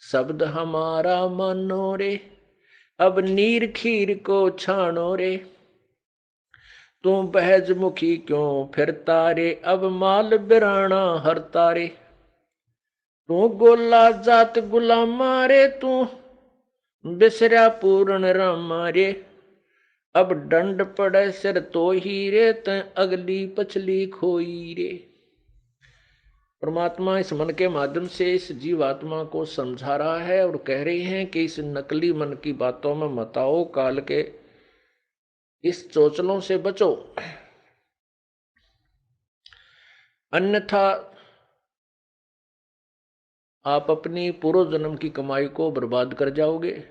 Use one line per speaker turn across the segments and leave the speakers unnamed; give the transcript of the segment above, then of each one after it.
शब्द हमारा मानो रे, अब नीर खीर को छानो रे। तू बहज मुखी क्यों फिरता रे, अब माल बिराना हरता रे। तू गोला जात गुलामा रे, तू बिसरा पूर्ण रामा रे। अब डंड पड़े सिर तो ही रे, त अगली पछली खोई रे। परमात्मा इस मन के माध्यम से इस जीवात्मा को समझा रहा है और कह रही हैं कि इस नकली मन की बातों में मत आओ, काल के इस चोचलों से बचो, अन्यथा आप अपनी पूर्व जन्म की कमाई को बर्बाद कर जाओगे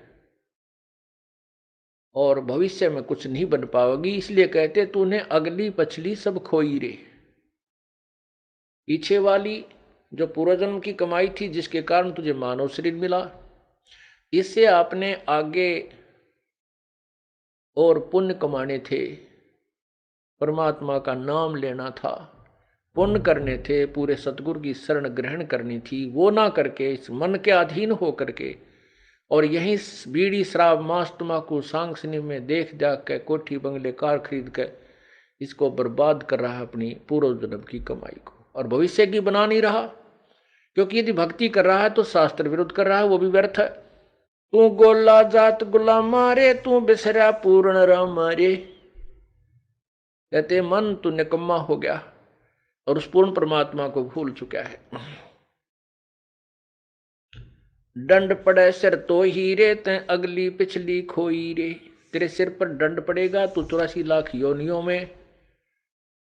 और भविष्य में कुछ नहीं बन पाओगी। इसलिए कहते तूने अगली पछली सब खोई रे। पीछे वाली जो पूर्व जन्म की कमाई थी, जिसके कारण तुझे मानव शरीर मिला, इससे आपने आगे और पुण्य कमाने थे, परमात्मा का नाम लेना था, पुण्य करने थे, पूरे सतगुरु की शरण ग्रहण करनी थी। वो ना करके इस मन के अधीन हो करके और यही बीड़ी शराब मांस तम्बाकू सांग सिनेमा में देख जाग के कोठी बंगले कार खरीद के इसको बर्बाद कर रहा है, अपनी पूर्व जन्म की कमाई को, और भविष्य की बना नहीं रहा। क्योंकि यदि भक्ति कर रहा है तो शास्त्र विरुद्ध कर रहा है, वो भी व्यर्थ है। तू गोला जात गुलामा रे, तू बिसरा पूर्ण रामा रे। कहते मन तू निकम्मा हो गया और उस पूर्ण परमात्मा को भूल चुका है। दंड पड़े सिर तो ही रे, ते अगली पिछली खोई रे। तेरे सिर पर दंड पड़ेगा, तू 84 लाख योनियों में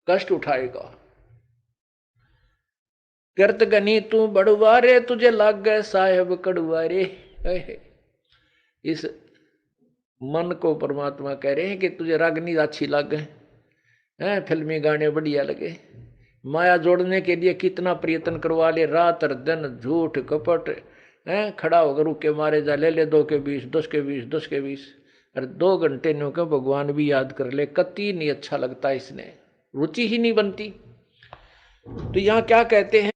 कष्ट उठाएगा। कृत गनी तू बड़ुआ रे, तुझे लाग गए साहेब कड़ुआ रे। इस मन को परमात्मा कह रहे हैं कि तुझे रागनी अच्छी लग गए, फिल्मी गाने बढ़िया लगे, माया जोड़ने के लिए कितना प्रयत्न करवा ले, रात और दिन झूठ कपट, खड़ा होकर रुके मारे जा, ले 2 के 20 10 के 20 10 के 20, अरे 2 घंटे नो के भगवान भी याद कर ले, कति नहीं अच्छा लगता, इसने रुचि ही नहीं बनती। तो यहाँ क्या कहते हैं,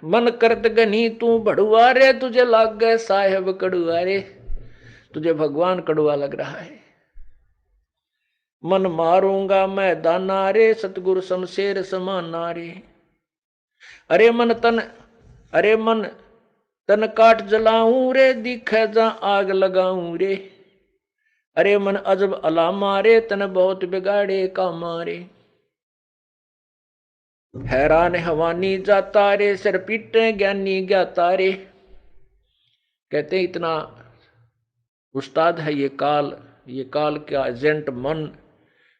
मन करत गनी तू बड़ुआ रे, तुझे लाग गए साहेब कड़ुआ रे। तुझे भगवान कड़ुआ लग रहा है। मन मारूंगा मैं दाना रे, सतगुरु शमशेर समाना रे। अरे मन तन काट जलाऊं रे, दिखे जा आग लगाऊं रे। अरे मन अजब अलामा रे, तन बहुत बिगाड़े कामा रे। हैरान हवानी जाता रे, सिर पीटे ज्ञानी ज्ञाता रे। कहते इतना उस्ताद है ये काल का एजेंट मन।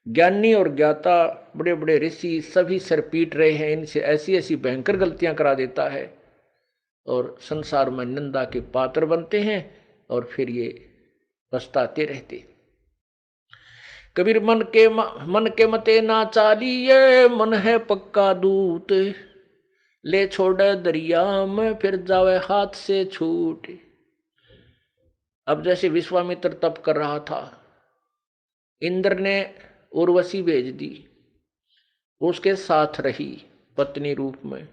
ज्ञानी और ज्ञाता बड़े बड़े ऋषि सभी सिर पीट रहे हैं, इनसे ऐसी ऐसी भयंकर गलतियां करा देता है और संसार में निंदा के पात्र बनते हैं और फिर ये पछताते रहते। कबीर मन के मते ना चालिए, मन है पक्का दूत, ले छोड़े दरिया में फिर जावे हाथ से छूट। अब जैसे विश्वामित्र तप कर रहा था, इंद्र ने उर्वशी भेज दी, उसके साथ रही पत्नी रूप में,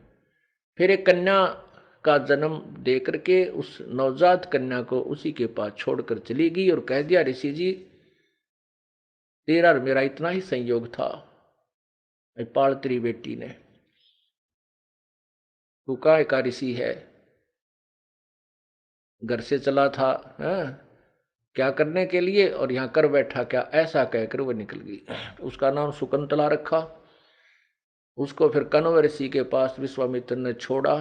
फिर एक कन्या का जन्म दे करके उस नवजात कन्या को उसी के पास छोड़कर चली गई और कह दिया, ऋषि जी तेरा और मेरा इतना ही संयोग था, पाल तेरी बेटी ने, तू काय का ऋषि है, घर से चला था क्या करने के लिए और यहाँ कर बैठा क्या, ऐसा कहकर वह निकल गई। उसका नाम शकुंतला रखा। उसको फिर कण्व ऋषि के पास विश्वामित्र ने छोड़ा,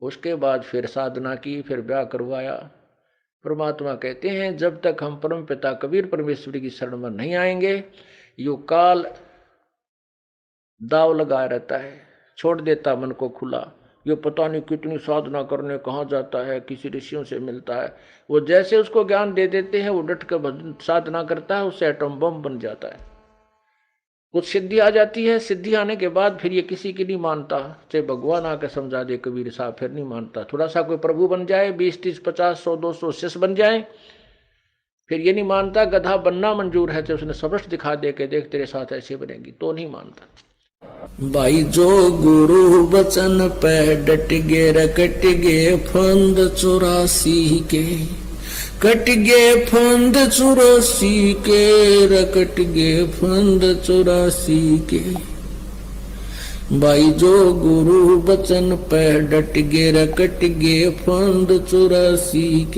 उसके बाद फिर साधना की, फिर ब्याह करवाया। परमात्मा कहते हैं जब तक हम परम पिता कबीर परमेश्वरी की शरण में नहीं आएंगे, यो काल दाव लगाया रहता है, छोड़ देता मन को खुला। ये पता नहीं कितनी साधना करने कहाँ जाता है, किसी ऋषियों से मिलता है, वो जैसे उसको ज्ञान दे देते हैं वो डट कर साधना करता है, उससे एटम बम बन जाता है। कुछ सिद्धि आ जाती है, सिद्धि आने के बाद फिर ये किसी की नहीं मानता, चाहे भगवान आकर समझा दे कबीर साहब, फिर नहीं मानता। थोड़ा सा कोई प्रभु बन जाए, 20 30 50 100 200 शिष्य बन जाए, फिर ये नहीं मानता। गधा बनना मंजूर है, चाहे उसने सबस्ट दिखा दे के देख तेरे साथ ऐसे बनेगी, तो नहीं मानता। भाई जो गुरु बचन पे डट गे रकट गे फंद 84 के, कट गे फंद 84 के, रकट गे फंद 84 के। भाई जो गुरु बचन पे डट गे रकट गे फंद 84 के।